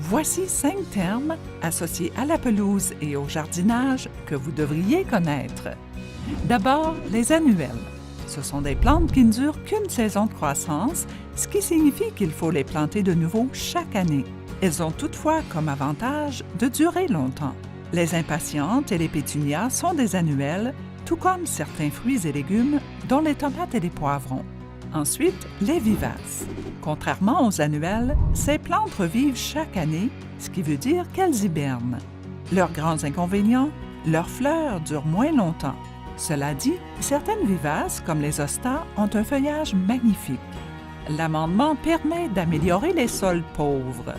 Voici 5 termes associés à la pelouse et au jardinage que vous devriez connaître. D'abord, les annuelles. Ce sont des plantes qui ne durent qu'une saison de croissance, ce qui signifie qu'il faut les planter de nouveau chaque année. Elles ont toutefois comme avantage de durer longtemps. Les impatientes et les pétunias sont des annuelles, tout comme certains fruits et légumes, dont les tomates et les poivrons. Ensuite, les vivaces. Contrairement aux annuelles, ces plantes revivent chaque année, ce qui veut dire qu'elles hibernent. Leurs grands inconvénients, leurs fleurs durent moins longtemps. Cela dit, certaines vivaces, comme les hostas, ont un feuillage magnifique. L'amendement permet d'améliorer les sols pauvres.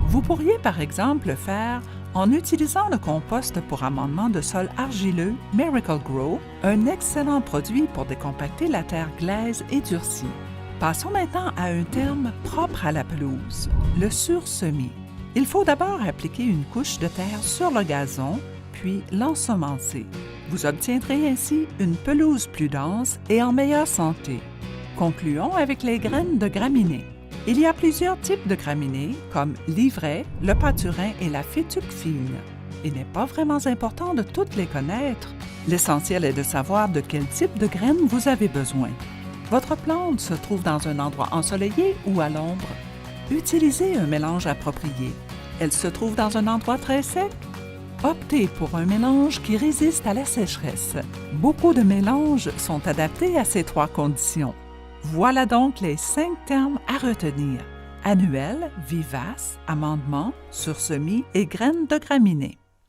Vous pourriez par exemple le faire en utilisant le compost pour amendement de sol argileux Miracle-Gro, un excellent produit pour décompacter la terre glaise et durcie. Passons maintenant à un terme propre à la pelouse, le sursemis. Il faut d'abord appliquer une couche de terre sur le gazon, puis l'ensemencer. Vous obtiendrez ainsi une pelouse plus dense et en meilleure santé. Concluons avec les graines de graminées. Il y a plusieurs types de graminées, comme l'ivraie, le pâturin et la fétuque fine. Il n'est pas vraiment important de toutes les connaître. L'essentiel est de savoir de quel type de graines vous avez besoin. Votre plante se trouve dans un endroit ensoleillé ou à l'ombre? Utilisez un mélange approprié. Elle se trouve dans un endroit très sec? Optez pour un mélange qui résiste à la sécheresse. Beaucoup de mélanges sont adaptés à ces 3 conditions. Voilà donc les 5 termes à retenir: annuelles, vivaces, amendement, sursemis et graines de graminées.